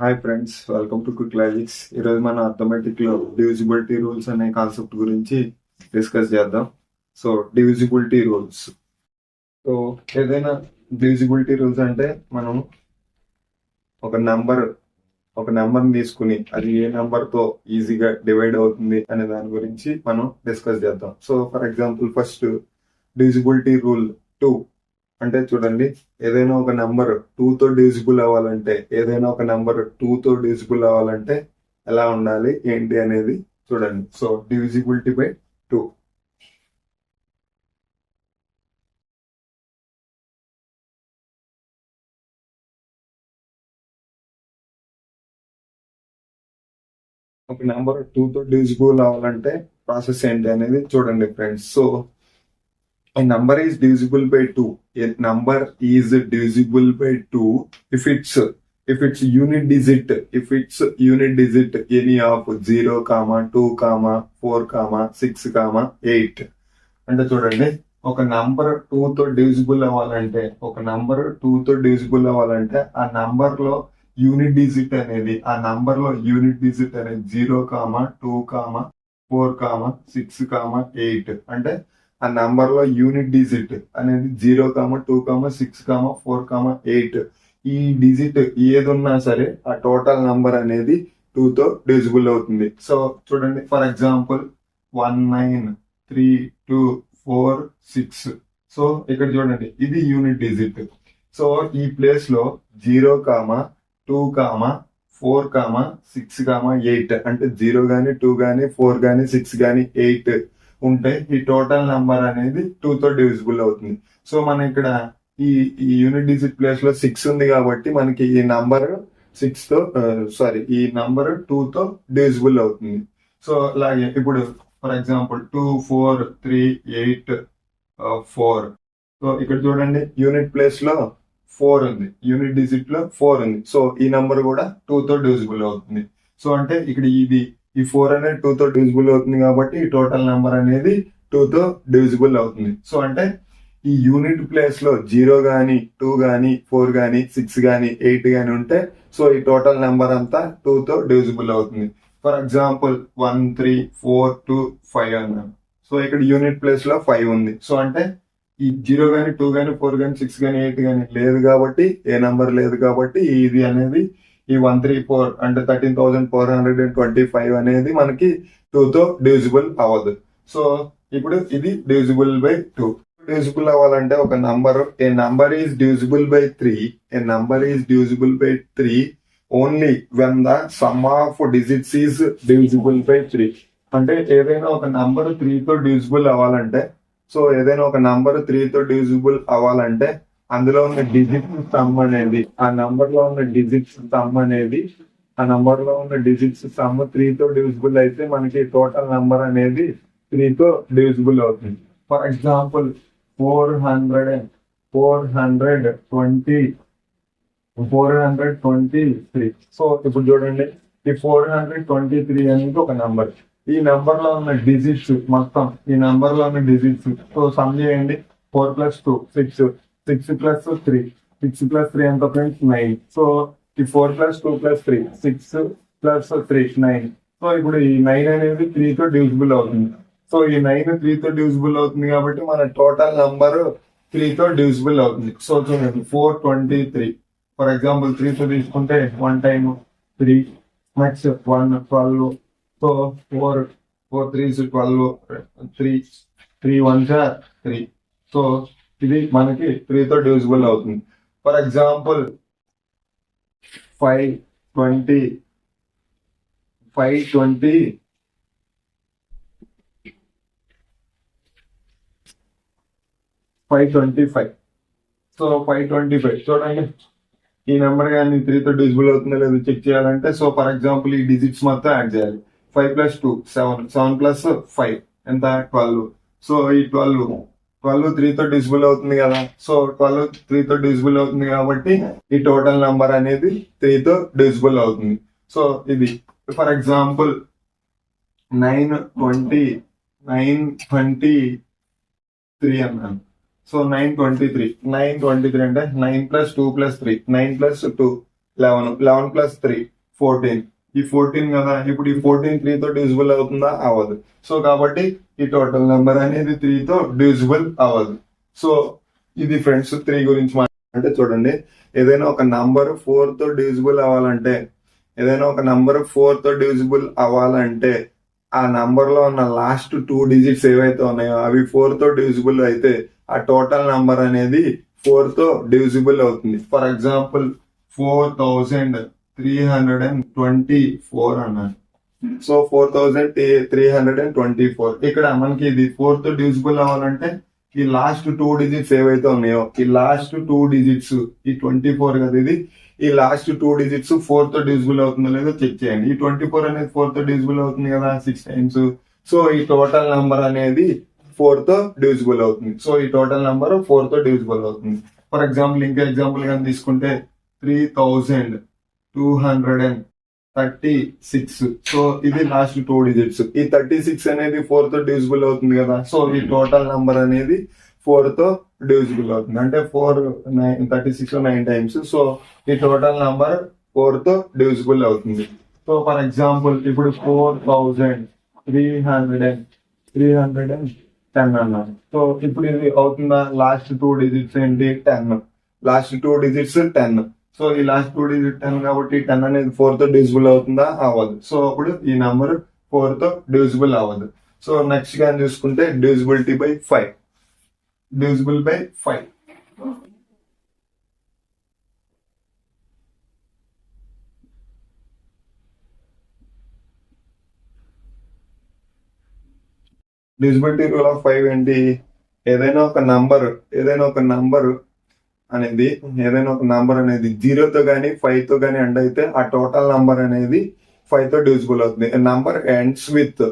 Hi friends, welcome to quick logics. ఈరోజు మన arithmetic లో డివిజిబిలిటీ రూల్స్ అనే కాన్సెప్ట్ గురించి డిస్కస్ చేద్దాం. So divisibility rules. సో ఏదైనా డివిజిబిలిటీ రూల్స్ అంటే మనం ఒక నెంబర్ తీసుకుని అది ఏ నెంబర్ తో ఈజీగా డివైడ్ అవుతుంది అనే దాని గురించి మనం డిస్కస్ చేద్దాం. So for example first divisibility rule 2 అంటే చూడండి, ఏదైనా ఒక నెంబర్ 2 తో డివిజిబుల్ అవ్వాలంటే ఎలా ఉండాలి ఏంటి అనేది చూడండి. So divisibility by 2. ఒక నెంబర్ 2 తో డివిజిబుల్ అవ్వాలంటే ప్రాసెస్ ఏంటి అనేది చూడండి friends. So a number is divisible by 2. A number is divisible by 2 if it's unit digit, any of 0, 2, 4, 6, 8. అంటే చూడండి, ఒక నంబర్ 2 తో డివిజిబుల్ అవ్వాలంటే ఆ నంబర్ లో యూనిట్ డిజిట్ అనేది 0, 2, 4, 6, 8. అంటే ఆ నంబర్ లో యూనిట్ డిజిట్ అనేది 0, 2, 6, 4, 8. ఈ డిజిట్ ఏది ఉన్నా సరే ఆ టోటల్ నంబర్ అనేది 2 తో డివిజిబుల్ అవుతుంది. సో చూడండి, ఫర్ ఎగ్జాంపుల్ 1, 9, 3, 2, 4, 6. సో ఇక్కడ చూడండి, ఇది యూనిట్ డిజిట్. సో ఈ ప్లేస్ లో 0, 2, 4, 6, 8 అంటే 0 గానీ 2 గానీ 4 గానీ 6 గానీ 8 ఉంటే ఈ టోటల్ నంబర్ అనేది 2 తో డివిజిబుల్ అవుతుంది. సో మన ఇక్కడ ఈ యూనిట్ డిజిట్ ప్లేస్ లో 6 ఉంది కాబట్టి మనకి ఈ నంబర్ 2 తో డివిజిబుల్ అవుతుంది. సో అలాగే ఇప్పుడు ఫర్ ఎగ్జాంపుల్ 2, 4, 3, 8, 4. సో ఇక్కడ చూడండి, యూనిట్ ప్లేస్ లో 4 ఉంది, యూనిట్ డిజిట్ లో 4 ఉంది. సో ఈ నంబర్ కూడా 2 తో డివిజిబుల్ అవుతుంది. సో అంటే ఇక్కడ ఈ 4 అనేది 2 తో డివిజిబుల్ అవుతుంది కాబట్టి ఈ టోటల్ నెంబర్ అనేది 2 తో డివిజిబుల్ అవుతుంది. సో అంటే ఈ యూనిట్ ప్లేస్ లో 0 గానీ 2 గానీ 4 గానీ 6 గానీ 8 గానీ ఉంటే సో ఈ టోటల్ నెంబర్ అంతా 2 తో డివిజిబుల్ అవుతుంది. ఫర్ ఎగ్జాంపుల్ 1, 3, 4, 2, 5 అన్నాను. సో ఇక్కడ యూనిట్ ప్లేస్ లో 5 ఉంది. సో అంటే ఈ 0 గానీ 2 గానీ 4 గానీ 6 గానీ 8 గానీ లేదు కాబట్టి, ఏ నంబర్ లేదు కాబట్టి ఇది అనేది ఈ 134 అంటే 13,425 అనేది మనకి 2 తో డివిజిబుల్ అవ్వదు. సో ఇప్పుడు ఇది డివిజిబుల్ బై 2. డివిజిబుల్ అవ్వాలంటే ఒక number A number is divisible by 3 only when the sum of digits is divisible by 3. అంటే ఏదైనా ఒక నంబర్ 3 తో డివిజిబుల్ అవ్వాలంటే అందులో ఉన్న డిజిట్స్ సమ్ అనేది ఆ నంబర్ లో ఉన్న డిజిట్స్ సమ్ 3 తో డివిజిబుల్ అయితే మనకి టోటల్ నంబర్ అనేది 3 తో డివిజిబుల్ అవుతుంది. For example 423. సో ఇప్పుడు చూడండి, ఈ 423 అనేది ఒక నంబర్. ఈ నంబర్ లో ఉన్న డిజిట్స్ మొత్తం సో సమ్ చేయండి. 4 + 2 6, 6 + 3 ఎంత ఫ్రెండ్స్? 9. సో ఈ 4 + 2 + 3 6 + 3 9. సో ఇప్పుడు ఈ 9 అనేది 3 తో డివిజిబుల్ అవుతుంది. సో ఈ 9 3 తో డివిజిబుల్ అవుతుంది కాబట్టి మన టోటల్ నంబర్ 3 తో డివిజిబుల్ అవుతుంది. సో చూడండి, 423. ఫర్ ఎగ్జాంపుల్ 3 తో తీసుకుంటే 1 time 3 next 1 12. So 4 3s 12 3 1s 3. So ఇది మనకి 3 తో డివిజిబుల్ అవుతుంది. For example 520. సో 525 చూడండి, ఈ నెంబర్ కానీ 3 తో డివిజిబుల్ అవుతుందో లేదో చెక్ చేయాలంటే సో ఫర్ ఎగ్జాంపుల్ ఈ డిజిట్స్ మొత్తం యాడ్ చేయాలి. 5 + 2 7, 7 + 5 ఎంత? 12. సో ఈ 12 3 తో డివిజిబుల్ అవుతుంది కదా. సో 12 3 తో డివిజిబుల్ అవుతుంది కాబట్టి ఈ టోటల్ నంబర్ అనేది 3 తో డివిజిబుల్ అవుతుంది. సో ఇది ఫర్ ఎగ్జాంపుల్ 923 అన్నాను. సో 923 అంటే 9 + 2 + 3 9 + 2 11 ప్లస్ 3 14. ఈ 14 కదా, ఇప్పుడు ఈ 14 3 తో డివిజిబుల్ అవుతుందా? అవ్వదు. సో కాబట్టి ఈ టోటల్ నెంబర్ అనేది 3 తో డివిజిబుల్ అవ్వదు. సో ఇది ఫ్రెండ్స్ 3 గురించి అంటే చూడండి, ఏదైనా ఒక నంబర్ 4 తో డివిజిబుల్ అవ్వాలంటే ఆ నంబర్ లో ఉన్న లాస్ట్ 2 డిజిట్స్ ఏవైతే ఉన్నాయో అవి 4 తో డివిజిబుల్ అయితే ఆ టోటల్ నంబర్ అనేది 4 తో డివిజిబుల్ అవుతుంది. ఫర్ ఎగ్జాంపుల్ 4324 అన్నాను. సో 4324 ఇక్కడ మనకి ఇది 4 తో డివిజిబుల్ అవ్వాలంటే ఈ లాస్ట్ 2 డిజిట్స్ ఏవైతే ఉన్నాయో ఈ లాస్ట్ 2 డిజిట్స్ ఈ 24 కదా, ఇది ఈ లాస్ట్ 2 డిజిట్స్ 4 తో డివిజిబుల్ అవుతుందో లేదో చెక్ చేయండి. ఈ 24 అనేది 4 తో డివిజిబుల్ అవుతుంది కదా 6 టైమ్స్. సో ఈ టోటల్ నంబర్ అనేది 4 తో డివిజిబుల్ అవుతుంది. సో ఈ టోటల్ నంబర్ 4 తో డివిజిబుల్ అవుతుంది. ఫర్ ఎగ్జాంపుల్ ఇంకా ఎగ్జాంపుల్ కానీ తీసుకుంటే 3236. సో ఇది లాస్ట్ 2 డిజిట్స్. ఈ 36 అనేది 4 తో డివిజిబుల్ అవుతుంది కదా. సో ఈ టోటల్ నంబర్ అనేది 4 తో డివిజిబుల్ అవుతుంది. అంటే 36 9 టైమ్స్. సో ఈ టోటల్ నంబర్ 4 తో డివిజిబుల్ అవుతుంది. సో ఫర్ ఎగ్జాంపుల్ ఇప్పుడు 4310 అన్నాను. సో ఇప్పుడు ఇది అవుతుందా? లాస్ట్ 2 డిజిట్స్ ఏంటి? 10. Last 2 digits 10. సో ఈ లాస్ట్ 2 డిజిట్ 10 కాబట్టి 10 అనేది 4 తో డివిజిబుల్ అవుతుందా? అవ్వదు. సో అప్పుడు ఈ నంబర్ 4 తో డివిజిబుల్ అవ్వదు. సో నెక్స్ట్ గా చూసుకుంటే divisibility by 5. Divisible by 5. Divisibility rule of 5 ఏంటి? ఏదైనా ఒక నంబర్ అనేది 0 తో గానీ 5 తో గానీ ఎండ్ అయితే ఆ టోటల్ నంబర్ అనేది 5 తో డివిజిబుల్ అవుతుంది. A number ends with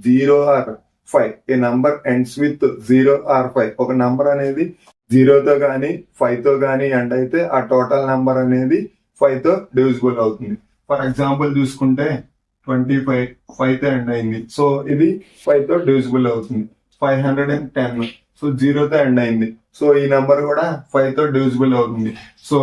0 or 5. A number ends with 0 or 5. ఒక నంబర్ అనేది 0 తో గానీ 5 తో గానీ ఎండ్ అయితే ఆ టోటల్ నంబర్ అనేది 5 తో డివిజిబుల్ అవుతుంది. ఫర్ ఎగ్జాంపుల్ చూసుకుంటే 25 5 తో ఎండ్ అయింది. సో ఇది 5 తో డివిజిబుల్ అవుతుంది. 510 సో 0 తో ఎండ్ అయింది. సో ఈ నంబర్ కూడా 5 తో డివిజిబుల్ అవుతుంది. సో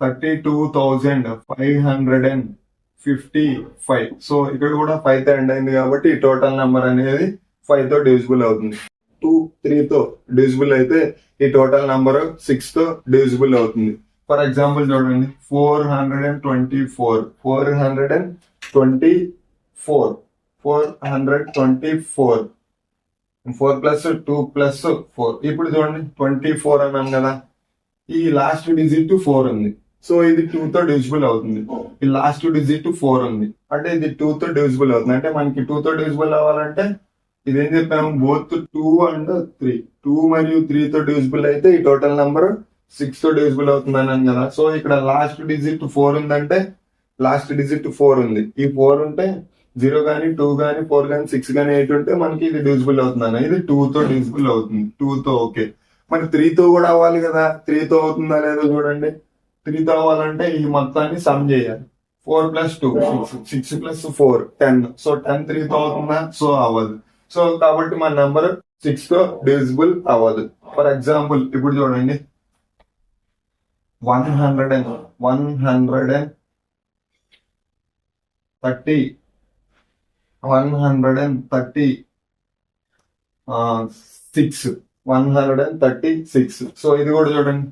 32,555. సో ఇక్కడ కూడా 5 తో ఎండ్ అయింది కాబట్టి ఈ టోటల్ నంబర్ అనేది 5 తో డివిజిబుల్ అవుతుంది. 2 3 తో డివిజిబుల్ అయితే ఈ టోటల్ నంబర్ 6 తో డివిజిబుల్ అవుతుంది. ఫర్ ఎగ్జాంపుల్ చూడండి 424. 4 ప్లస్ 2 ప్లస్ 4. ఇప్పుడు చూడండి 24 అన్నాను కదా, ఈ లాస్ట్ డిజిట్ 4 ఉంది. సో ఇది 2 తో డివిజిబుల్ అవుతుంది. ఈ లాస్ట్ డిజిట్ 4 ఉంది అంటే ఇది 2 తో డివిజిబుల్ అవుతుంది. అంటే మనకి 2 తో డివిజిబుల్ అవ్వాలంటే ఇదేం చెప్పాము, బోత్ 2 అండ్ 3. 2 మరియు 3 తో డివిజిబుల్ అయితే ఈ టోటల్ నంబర్ 6 తో డివిజిబుల్ అవుతుంది అన్నాను కదా. సో ఇక్కడ లాస్ట్ డిజిట్ 4 ఉందంటే లాస్ట్ డిజిట్ 4 ఉంది. ఈ 4 ఉంటే 0 గానీ 2 గానీ 4 గానీ 6 గానీ 8 ఉంటే మనకి ఇది డివిజిబుల్ అవుతుంది. ఇది 2 తో డివిజిబుల్ అవుతుంది. 2 తో ఓకే. మరి 3 తో కూడా అవ్వాలి కదా. 3 తో అవుతుందా లేదో చూడండి. 3 తో అవ్వాలంటే ఈ మొత్తాన్ని సమ్ చేయాలి. 4 ప్లస్ 2 6 ప్లస్ 4 10. సో 10 3 తో అవుతుందా? సో అవ్వదు. సో కాబట్టి మన నంబర్ 6 తో డివిజిబుల్ అవ్వదు. ఫర్ ఎగ్జాంపుల్ ఇప్పుడు చూడండి 136. 136. సో ఇది కూడా చూడండి,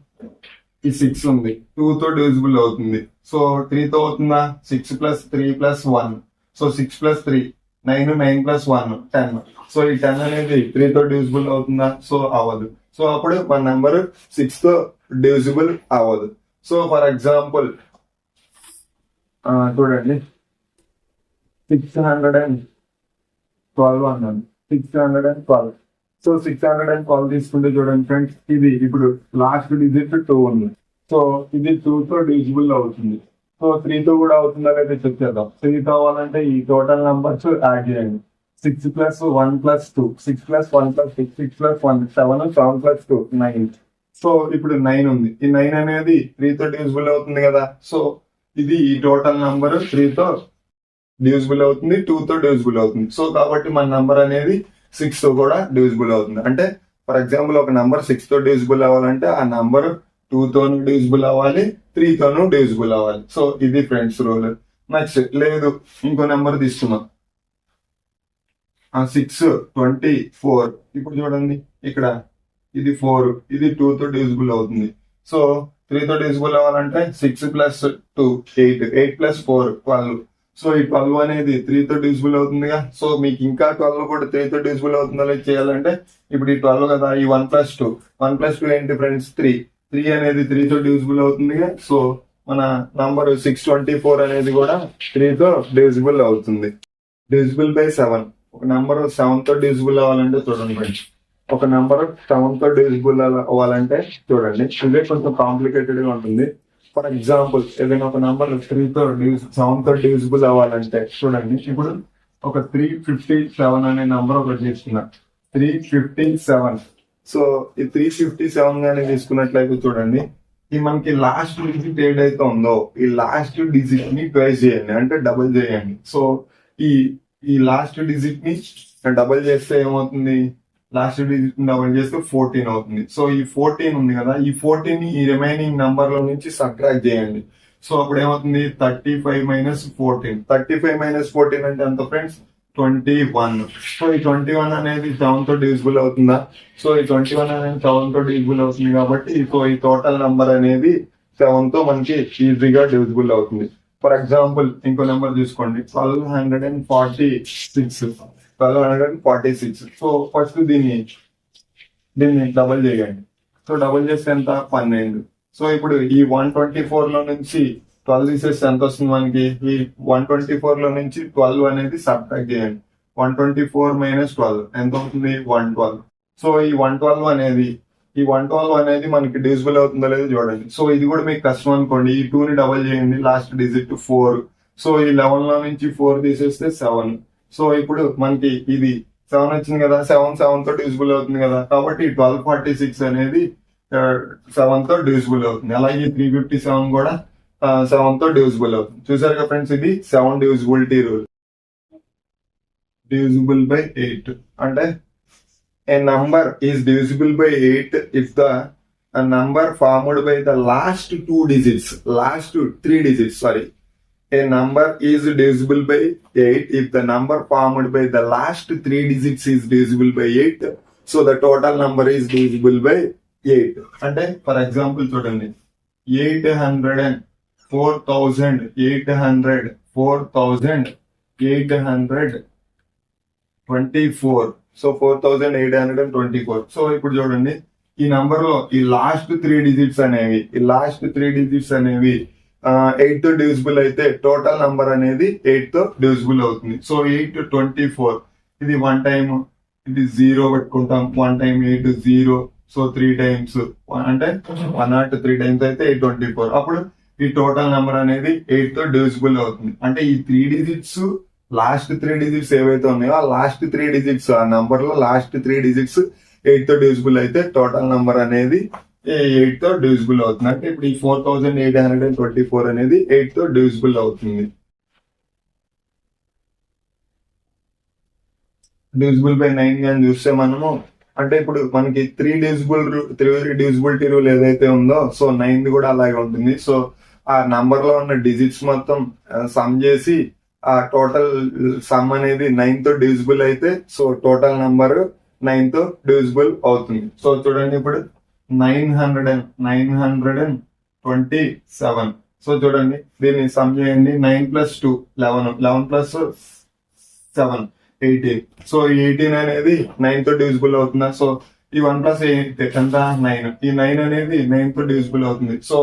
ఈ 6 ఉంది, 2 తో డివిజిబుల్ అవుతుంది. సో 3 తో అవుతుందా? 6 plus 3 plus 1. So 6 plus 3 9. 9 plus 1 10. So ఈ 10 అనేది 3 తో డివిజిబుల్ అవుతుందా? సో అవ్వదు. సో అప్పుడు మన నెంబర్ 6 తో డివిజిబుల్ అవ్వదు. సో ఫర్ ఎగ్జాంపుల్ చూడండి 612 అన్నాను. 612. సో 612 తీసుకుంటే చూడండి ఫ్రెండ్స్, ఇది ఇప్పుడు లాస్ట్ డిజిట్ 2 ఉంది. సో ఇది 2 తో డివిజిబుల్ అవుతుంది. సో 3 తో కూడా అవుతుందా లేదా చెక్ చేద్దాం. 3 తో అవ్వాలంటే ఈ టోటల్ నంబర్స్ యాడ్ చేయండి. 6 plus 1 plus 2 6 plus 1 plus 6 6 plus 1 7 7 plus 2 9. So ఇప్పుడు 9 ఉంది. ఈ 9 అనేది 3 తో డివిజిబుల్ అవుతుంది కదా. సో ఇది ఈ టోటల్ నంబర్ 3 తో డివిజిబుల్ అవుతుంది, 2 తో డివిజిబుల్ అవుతుంది. సో కాబట్టి మన నంబర్ అనేది 6 తో కూడా డివిజిబుల్ అవుతుంది. అంటే ఫర్ ఎగ్జాంపుల్ ఒక నంబర్ 6 తో డివిజిబుల్ అవ్వాలంటే ఆ నంబర్ 2 తోనూ డివిజిబుల్ అవ్వాలి, 3 తోనూ డివిజిబుల్ అవ్వాలి. సో ఇది ఫ్రెండ్స్ రూల్. నెక్స్ట్ లేదు, ఇంకో నెంబర్ తీసుకున్నాం 624. ఇప్పుడు చూడండి ఇక్కడ ఇది 4, ఇది 2 తో డివిజిబుల్ అవుతుంది. సో 3 తో డివిజిబుల్ అవ్వాలంటే 6 + 2 8, 8 + 4 12. సో ఈ 12 అనేది 3 తో డివిజిబుల్ అవుతుందిగా. సో మీకు ఇంకా 12 కూడా 3 తో డివిజిబుల్ అవుతుందో లేదు చేయాలంటే ఇప్పుడు ఈ 12 కదా, ఈ 1 + 2, 1 + 2 ఏంటి ఫ్రెండ్స్ 3. 3 అనేది 3 తో డివిజిబుల్ అవుతుందిగా. సో మన నంబర్ 624 అనేది కూడా 3 తో డివిజిబుల్ అవుతుంది. Divisible by 7. ఒక నంబర్ 7 తో డివిజిబుల్ అవ్వాలంటే చూడండి ఫ్రెండ్స్, ఒక నంబర్ 7 తో డివిజిబుల్ అవ్వాలంటే చూడండి, ఇదే కొంచెం కాంప్లికేటెడ్ గా ఉంటుంది. ఫర్ ఎగ్జాంపుల్ ఏదైనా ఒక నంబర్ 7 తో డివిజిబుల్ అవ్వాలంటే చూడండి, ఇప్పుడు ఒక 357 అనే నంబర్ ఒకటి తీసుకున్నా, 357. సో ఈ 357 గానీ తీసుకున్నట్లయితే చూడండి, ఈ మనకి లాస్ట్ డిజిట్ ఏదైతే ఉందో ఈ లాస్ట్ డిజిట్ ని ట్వైస్ చేయండి, అంటే డబుల్ చేయండి. సో ఈ లాస్ట్ డిజిట్ ని డబుల్ చేస్తే ఏమవుతుంది, లాస్ట్ డిజిట్ డబుల్ చేస్తే 14 అవుతుంది. సో ఈ 14 ఉంది కదా, ఈ 14 ని ఈ రిమైనింగ్ నంబర్ లో నుంచి సబ్ట్రాక్ట్ చేయండి. సో అప్పుడు ఏమవుతుంది 35 - 14. 35 - 14 అంటే ఎంత ఫ్రెండ్స్ 21. సో ఈ 21 అనేది 7 తో డివిజిబుల్ అవుతుందా? సో ఈ 21 అనేది 7 తో డివిజిబుల్ అవుతుంది కాబట్టి సో ఈ టోటల్ నంబర్ అనేది 7 తో మనకి ఈజీగా డివిజిబుల్ అవుతుంది. ఫర్ ఎగ్జాంపుల్ ఇంకో నెంబర్ తీసుకోండి 1246. సో ఫస్ట్ దీన్ని డబుల్ చేయండి. సో డబుల్ చేస్తే ఎంత 12. సో ఇప్పుడు ఈ 124 లో నుంచి 12 తీసేస్తే ఎంత వస్తుంది మనకి, ఈ 124 లో నుంచి 12 అనేది సబ్ట్రాక్ట్ చేయండి. 124 - 12 ఎంత అవుతుంది 112. సో ఈ 112 అనేది మనకి డివిజిబుల్ అవుతుందో లేదో చూడండి. సో ఇది కూడా మీకు కష్టం అనుకోండి, ఈ 2 ని డబుల్ చేయండి, లాస్ట్ డిజిట్ 4. సో ఈ 11 లో నుంచి 4 తీసేస్తే 7. సో ఇప్పుడు మనకి ఇది 7 వచ్చింది కదా, 7 తో డివిజిబుల్ అవుతుంది కదా, కాబట్టి 1246 అనేది 7 తో డివిజిబుల్ అవుతుంది. అలాగే 357 కూడా 7 తో డివిజిబుల్ అవుతుంది. చూసారు కదా ఫ్రెండ్స్, ఇది 7 డివిజిబిలిటీ రూల్. డివిజిబుల్ బై 8 అంటే a number is divisible by 8 if the a number formed by the last 3 digits. A number is divisible by 8 if the number formed by the last 3 digits is divisible by 8. So the total number is divisible by 8. అంటే for example చూడండి 4824. So 4824. So ఇప్పుడు చూడండి ఈ number లో ఈ last 3 digits అనేవి 8 తో divisible అయితే టోటల్ నంబర్ అనేది 8 తో డివిజిబుల్ అవుతుంది. సో 824 ఇది 1 టైమ్, ఇది 0 పెట్టుకుంటాం, 1 టైమ్ 8 0. సో 3 టైమ్స్ అంటే 103 టైమ్స్ అయితే 824. అప్పుడు ఈ టోటల్ నంబర్ అనేది 8 తో డివిజిబుల్ అవుతుంది. అంటే ఈ 3 డిజిట్స్ లాస్ట్ 3 డిజిట్స్ ఏవైతే ఉన్నాయో ఆ లాస్ట్ 3 డిజిట్స్ ఆ నంబర్ లో లాస్ట్ 3 డిజిట్స్ 8 తో డివిజిబుల్ అయితే టోటల్ నంబర్ అనేది 8 తో డివిజిబుల్ అవుతుంది. అంటే ఇప్పుడు ఈ 4824 అనేది 8 తో డివిజిబుల్ అవుతుంది. డివిజిబుల్ బై 9 కానీ చూస్తే మనము, అంటే ఇప్పుడు మనకి 3 డివిజిబిలిటీ రూల్ ఏదైతే ఉందో సో 9 కూడా అలాగే ఉంటుంది. సో ఆ నంబర్ లో ఉన్న డిజిట్స్ మొత్తం సమ్ చేసి ఆ టోటల్ సమ్ అనేది 9 తో డివిజిబుల్ అయితే సో టోటల్ నంబర్ 9 తో డివిజిబుల్ అవుతుంది. సో చూడండి ఇప్పుడు 927. సో చూడండి దీన్ని సమ్ చేయండి, 9 + 2 11, 11 + 7 18. సో 18 అనేది 9 తో డివిజిబుల్ అవుతుందా? సో ఈ 1 + 8 ఎంత 9. ఈ 9 అనేది 9 తో డివిజిబుల్ అవుతుంది. సో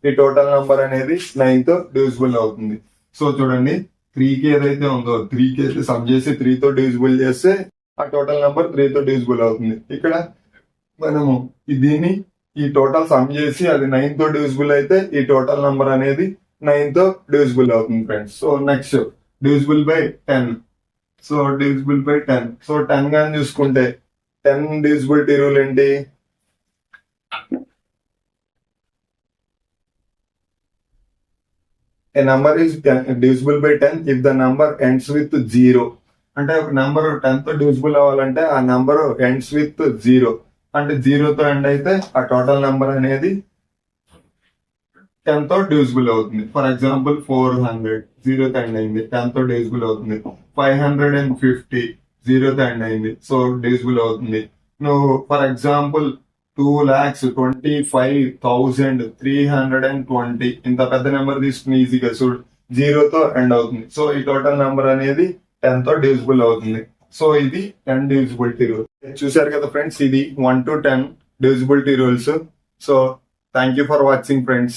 ఈ టోటల్ నంబర్ అనేది 9 తో డివిజిబుల్ అవుతుంది. సో చూడండి 3 కి ఏదైతే ఉందో 3 కి అయితే సమ్ చేసి 3 తో డివిజిబుల్ చేస్తే ఆ టోటల్ నంబర్ 3 తో డివిజిబుల్ అవుతుంది. ఇక్కడ మనము దీన్ని ఈ టోటల్ సమ్ చేసి అది 9 తో డివిజిబుల్ అయితే ఈ టోటల్ నంబర్ అనేది 9 తో డివిజిబుల్ అవుతుంది friends. So next divisible by 10. So divisible by 10. So 10 గాని చూసుకుంటే 10 డివిజిబిలిటీ రూల్ ఏంటి, a number is divisible by 10 if the number ends with 0. అంటే ఒక నెంబర్ 10 తో డివిజిబుల్ అవ్వాలంటే ఆ నెంబర్ ఎండ్స్ విత్ 0. అంటే 0 తో ఎండ్ అయితే ఆ టోటల్ నెంబర్ అనేది 10 తో డివిజిబుల్ అవుతుంది. ఫర్ ఎగ్జాంపుల్ 400 జీరోతో ఎండ్ అయింది, 10 తో డివిజిబుల్ అవుతుంది. 550 జీరోతో ఎండ్ అయింది, సో డివిజిబుల్ అవుతుంది. నువ్వు ఫర్ ఎగ్జాంపుల్ 2,25,320 ఇంత పెద్ద నెంబర్ తీసుకుని ఈజీగా చూడు జీరోతో ఎండ్ అవుతుంది. సో ఈ టోటల్ నెంబర్ అనేది 10 తో డివిజిబుల్ అవుతుంది. సో ఇది 10 డివిజిబిలిటీ రూల్. చూసారు కదా ఫ్రెండ్స్, ఇది 1 to 10 divisibility rules. So thank you for watching friends.